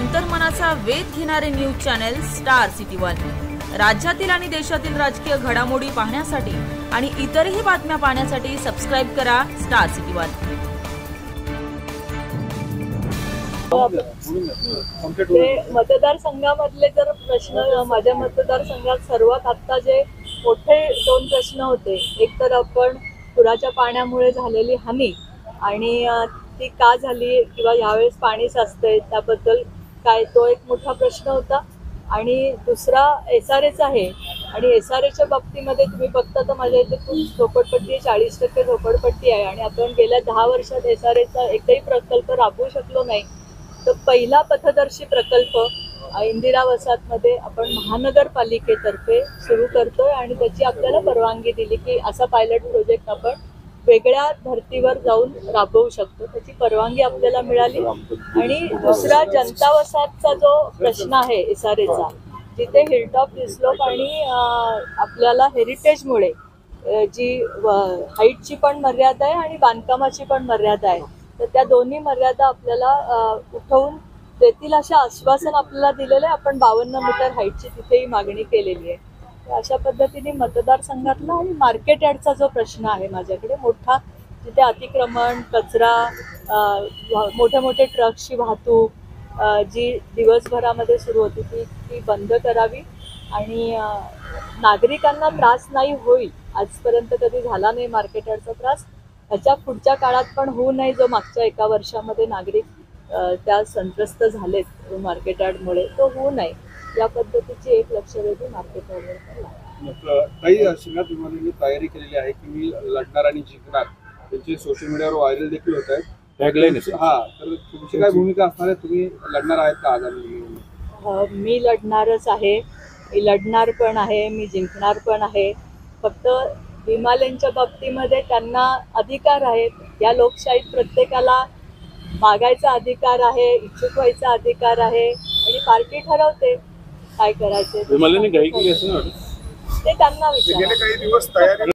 अंतर्मनाचा वेध घेणारे news channel star city one. राज्यातील आणि देशातील राजकीय घडामोडी पाहण्यासाठी आणि इतरही बातम्या पाहण्यासाठी सबस्क्राइब करा स्टार सिटी वन। मतदारसंघामधले जर प्रश्न माझ्या मतदारसंघात सर्वात आता जे मोठे दोन प्रश्न होते, एक तर आपण पुराच्या पाण्यामुळे झालेली हानी आणि ती का झाली किंवा यावेळेस पाणी साचतंय त्याबद्दल काय, तो एक मोठा प्रश्न होता। आणि दुसरा SRAच आहे आणि SRAच्या बाबतीमध्ये तुम्ही बघता तर माझ्या इथे खूप झोपडपट्टी 40% झोपडपट्टी आहे आणि आपण गेल्या 10 वर्षात SRAचा एकही प्रकल्प राबवू शकलो नाही। तर पहिला पथदर्शी प्रकल्प इंदिरा वसाहतमध्ये आपण महानगरपालिकेतर्फे सुरू करतोय आणि त्याची आपल्याला परवानगी दिली की असा पायलट प्रोजेक्ट आपण वेगळ्या धर्तीवर जाऊन राबवू शकतो, त्याची परवानगी आपल्याला मिळाली। आणि दुसरा जनता वसाहतचा जो प्रश्न आहे SRAचा, जिथे हिलटॉप हिस्लोप आणि आपल्याला हेरिटेजमुळे जी हाईटची पण मर्यादा आहे आणि बांधकामाची पण मर्यादा आहे, तर त्या दोन्ही मर्यादा आपल्याला उठवून देतील अशा आश्वासन आपल्याला दिलेलं आहे। आपण 52 मीटर हाईटची तिथेही मागणी केलेली आहे। अशा पद्धतीने मतदारसंघातला आणि मार्केट यार्डचा जो प्रश्न आहे माझ्याकडे मोठा, जिथे अतिक्रमण, कचरा, मोठे मोठे ट्रक्सची वाहतूक जी दिवसभरामध्ये सुरू होती ती बंद करावी आणि नागरिकांना त्रास नाही होईल, आजपर्यंत कधी झाला नाही मार्केट यार्डचा त्रास, ह्याच्या पुढच्या काळात पण होऊ नये, जो मागच्या 1 वर्षामध्ये नागरिक त्या संत्रस्त झालेत मार्केट यार्डमुळे, तो होऊ नये या पद्धतीची एक लक्षवेधी मार्केट यार्डवर काही श्रीनाथ विमानांनी तयारी केलेली आहे की मी लढणार आणि जिंकणार, त्यांचे सोशल मीडियावर व्हायरल देखील होत आहेत टॅगलाईन। हा, तर तुमची काय भूमिका असणार आहे? तुम्ही लढणार आहेत का आगामी? मी लढणारच आहे, मी लढणार पण आहे, मी जिंकणार पण आहे। फक्त विमाल्यांच्या बाबतीमध्ये त्यांना अधिकार आहेत, या लोकशाहीत प्रत्येकाला मागायचा अधिकार आहे, इच्छुक व्हायचा अधिकार आहे आणि पार्टी ठरवते काय करायचे। विमाल्यांनी घाई केली असेल ना, ते त्यांना विचारा। गेले काही दिवस तयारी